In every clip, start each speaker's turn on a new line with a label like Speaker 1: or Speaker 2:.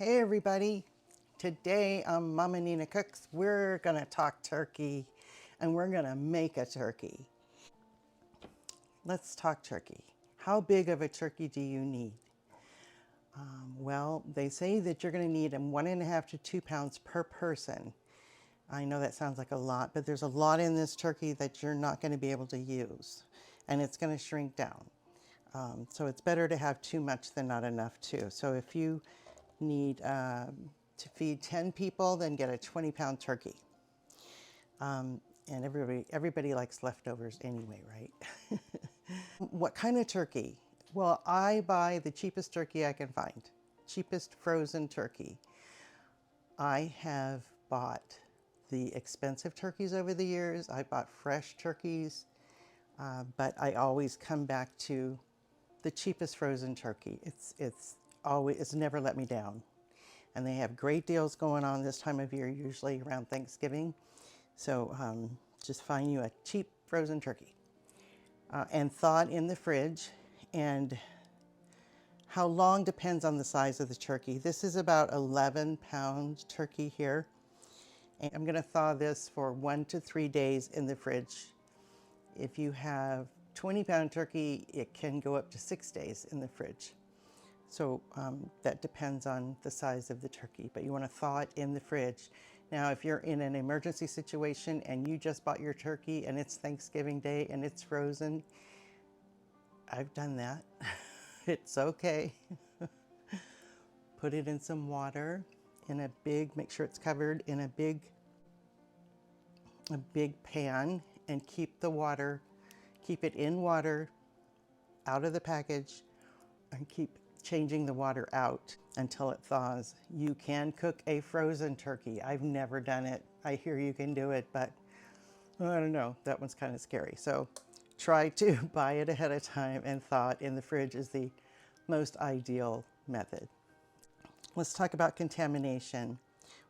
Speaker 1: Hey everybody, today on Mama Nina Cooks, we're gonna talk turkey and we're gonna make a turkey. Let's talk turkey. How big of a turkey do you need? Well, they say that you're gonna need 1.5 to 2 pounds per person. I know that sounds like a lot, but there's a lot in this turkey that you're not gonna be able to use and it's gonna shrink down. So it's better to have too much than not enough too. So if you need to feed 10 people, then get a 20-pound turkey. And everybody likes leftovers anyway, right? What kind of turkey? Well, I buy the cheapest turkey I can find, cheapest frozen turkey. I have bought the expensive turkeys over the years. I bought fresh turkeys, but I always come back to the cheapest frozen turkey. It's never let me down. And they have great deals going on this time of year, usually around Thanksgiving. So just find you a cheap frozen turkey and thaw it in the fridge. And how long depends on the size of the turkey. This is about 11-pound turkey here. And I'm gonna thaw this for 1 to 3 days in the fridge. If you have 20-pound turkey, it can go up to 6 days in the fridge. So that depends on the size of the turkey, but you want to thaw it in the fridge. Now, if you're in an emergency situation and you just bought your turkey and it's Thanksgiving Day and it's frozen, I've done that. It's okay. Put it in some water in a big, make sure it's covered in a big pan, and keep it in water, out of the package, and keep changing the water out until it thaws. You can cook a frozen turkey. I've never done it. I hear you can do it, but I don't know, that one's kind of scary. So try to buy it ahead of time and thaw it in the fridge is the most ideal method. Let's talk about contamination.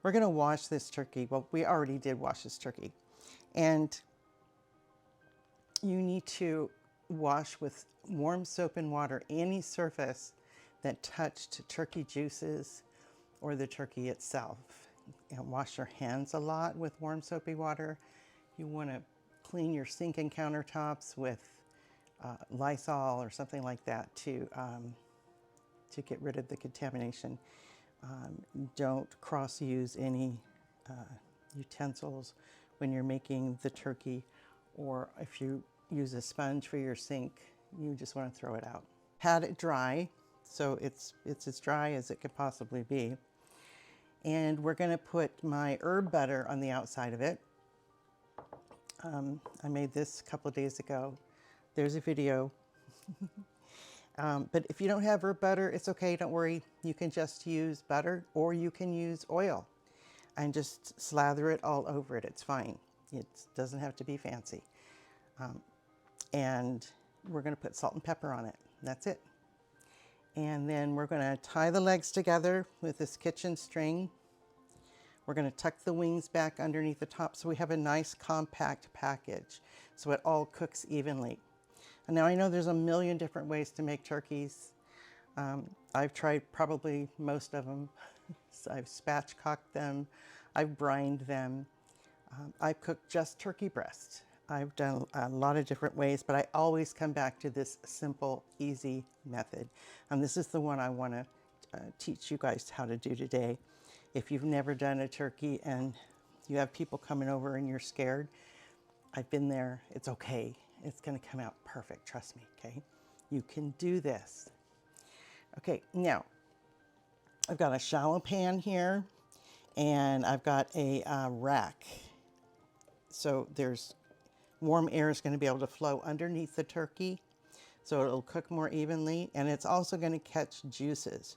Speaker 1: We're gonna wash this turkey. Well, we already did wash this turkey. And you need to wash with warm soap and water any surface that touched turkey juices or the turkey itself. And wash your hands a lot with warm soapy water. You want to clean your sink and countertops with Lysol or something like that to get rid of the contamination. Don't cross-use any utensils when you're making the turkey, or if you use a sponge for your sink, you just want to throw it out. Had it dry, so it's as dry as it could possibly be. And we're going to put my herb butter on the outside of it. I made this a couple of days ago. There's a video. But if you don't have herb butter, it's okay, don't worry. You can just use butter or you can use oil and just slather it all over it. It's fine. It doesn't have to be fancy. And we're going to put salt and pepper on it. That's it. And then we're going to tie the legs together with this kitchen string. We're going to tuck the wings back underneath the top so we have a nice compact package so it all cooks evenly. And now I know there's a million different ways to make turkeys. I've tried probably most of them. So I've spatchcocked them, I've brined them, I've cooked just turkey breast. I've done a lot of different ways, but I always come back to this simple, easy method. And this is the one I want to teach you guys how to do today. If you've never done a turkey and you have people coming over and you're scared, I've been there. It's okay. It's going to come out perfect. Trust me, okay? You can do this. Okay, now I've got a shallow pan here and I've got a rack. So there's warm air is going to be able to flow underneath the turkey so it'll cook more evenly, and it's also going to catch juices,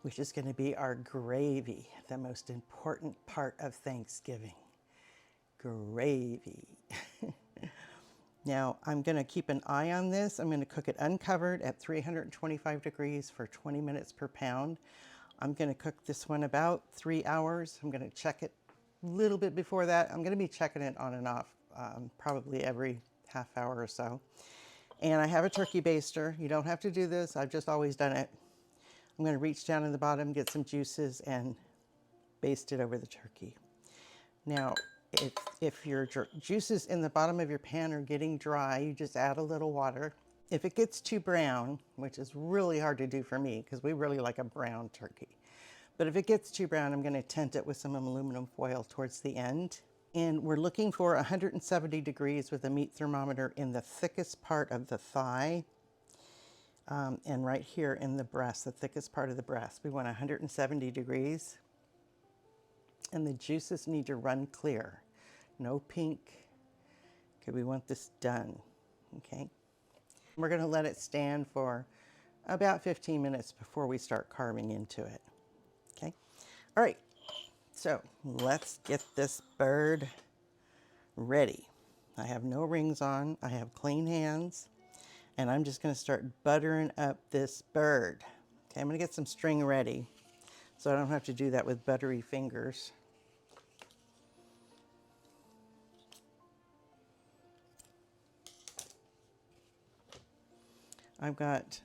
Speaker 1: which is going to be our gravy, the most important part of Thanksgiving. Gravy. Now I'm going to keep an eye on this. I'm going to cook it uncovered at 325 degrees for 20 minutes per pound. I'm going to cook this one about 3 hours. I'm going to check it a little bit before that. I'm going to be checking it on and off probably every half hour or so. And I have a turkey baster. You don't have to do this. I've just always done it. I'm going to reach down in the bottom, get some juices, and baste it over the turkey. Now, if your juices in the bottom of your pan are getting dry, you just add a little water. If it gets too brown, which is really hard to do for me because we really like a brown turkey, but if it gets too brown, I'm going to tint it with some aluminum foil towards the end. And we're looking for 170 degrees with a meat thermometer in the thickest part of the thigh, and right here in the breast, the thickest part of the breast. We want 170 degrees. And the juices need to run clear. No pink, because we want this done, okay? We're gonna let it stand for about 15 minutes before we start carving into it, okay? All right, so let's get this bird ready. I have no rings on, I have clean hands, and I'm just gonna start buttering up this bird. Okay, I'm gonna get some string ready so I don't have to do that with buttery fingers. I've got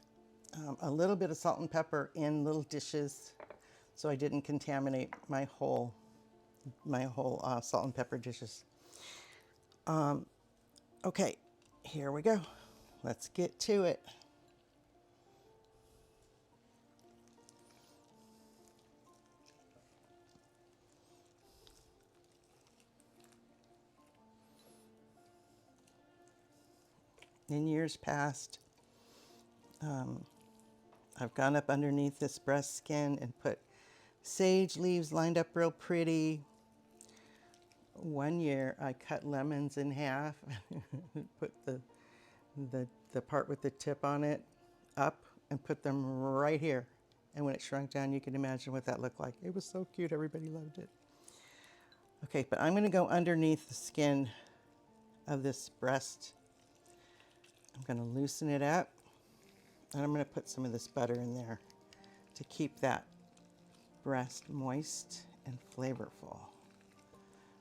Speaker 1: a little bit of salt and pepper in little dishes so I didn't contaminate my whole salt and pepper dishes. Okay, here we go. Let's get to it. In years past, I've gone up underneath this breast skin and put sage leaves lined up real pretty. One year I cut lemons in half, put the part with the tip on it up and put them right here. And when it shrunk down, you can imagine what that looked like. It was so cute, everybody loved it. Okay, but I'm gonna go underneath the skin of this breast. I'm gonna loosen it up, and I'm gonna put some of this butter in there to keep that breast moist and flavorful.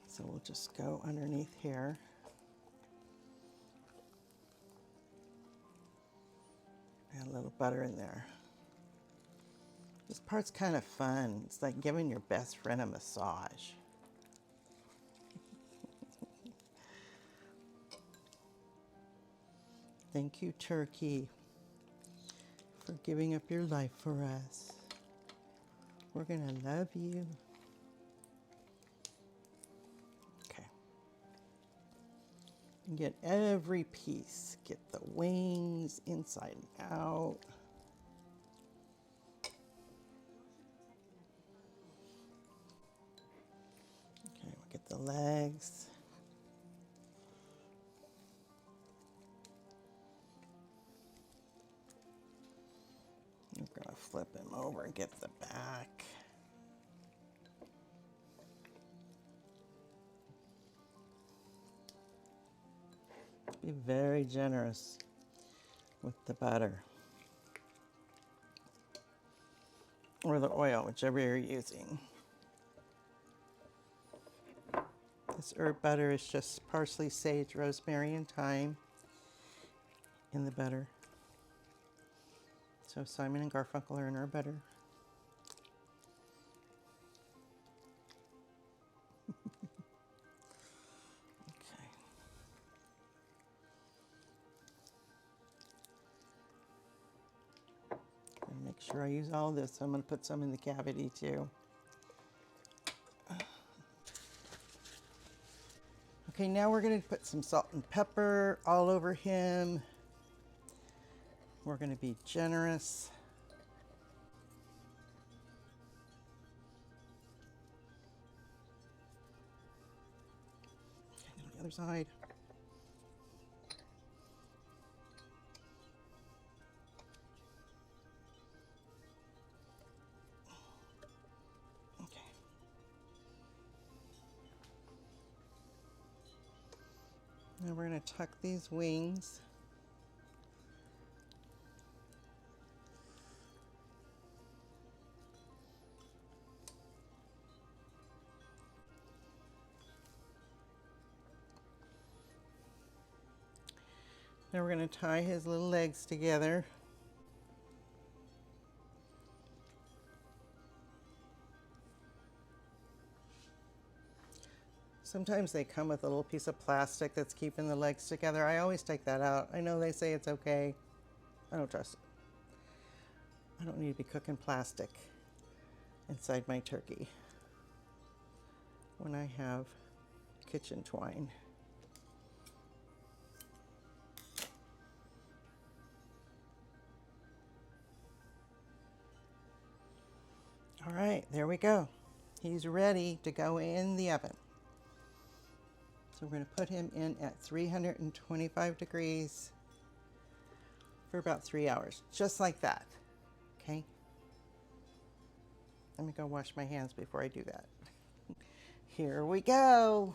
Speaker 1: So we'll just go underneath here. Add a little butter in there. This part's kind of fun. It's like giving your best friend a massage. Thank you, turkey, for giving up your life for us. We're gonna love you. Okay. Get every piece. Get the wings inside and out. Okay, we'll get the legs. I'm gonna flip him over and get the back. Be very generous with the butter or the oil, whichever you're using. This herb butter is just parsley, sage, rosemary, and thyme in the butter. So Simon and Garfunkel are in our butter. Okay. And make sure I use all this. I'm going to put some in the cavity too. Okay, now we're going to put some salt and pepper all over him. We're going to be generous. Okay, on the other side. Okay. Now we're going to tuck these wings. Now we're going to tie his little legs together. Sometimes they come with a little piece of plastic that's keeping the legs together. I always take that out. I know they say it's okay. I don't trust it. I don't need to be cooking plastic inside my turkey when I have kitchen twine. All right, there we go. He's ready to go in the oven. So we're going to put him in at 325 degrees for about 3 hours, just like that. Okay? Let me go wash my hands before I do that. Here we go.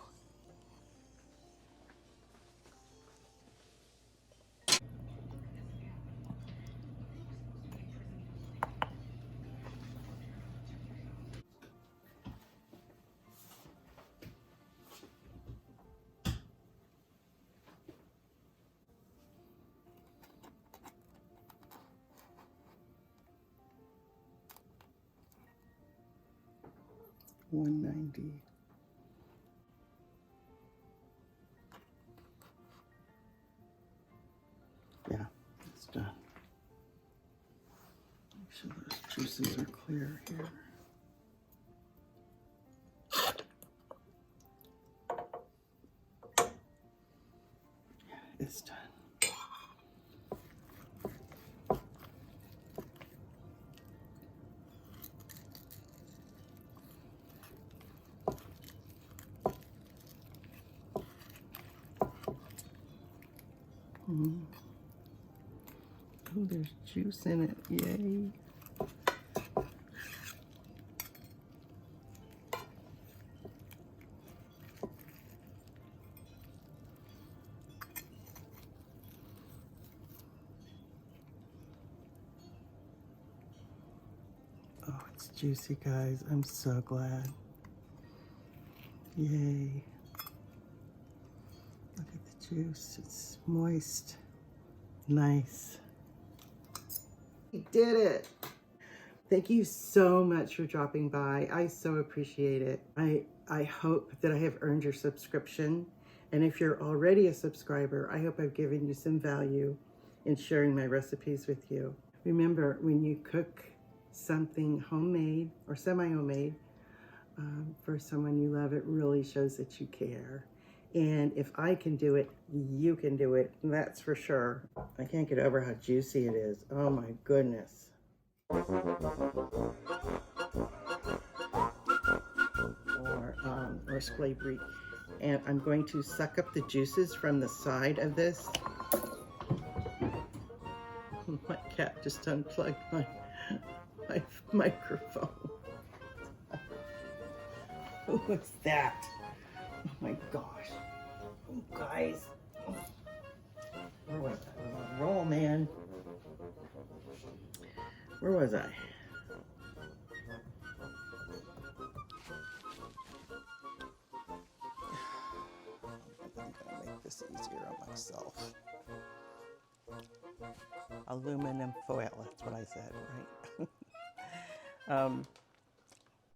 Speaker 1: $190. Yeah, it's done. Make sure those juices are clear here. Yeah, it's done. Oh, there's juice in it. Yay. Oh, it's juicy, guys. I'm so glad. Yay. Look at the juice. It's moist. Nice. We did it. Thank you so much for dropping by. I so appreciate it. I hope that I have earned your subscription. And if you're already a subscriber, I hope I've given you some value in sharing my recipes with you. Remember, when you cook something homemade or semi-homemade for someone you love, it really shows that you care. And if I can do it, you can do it. That's for sure. I can't get over how juicy it is. Oh my goodness. Or scrapery. And I'm going to suck up the juices from the side of this. My cat just unplugged my microphone. Who was that? Oh my gosh. Oh, guys. Where was I? I was on a roll, man. Where was I? I'm gonna make this easier on myself. Aluminum foil, that's what I said, right?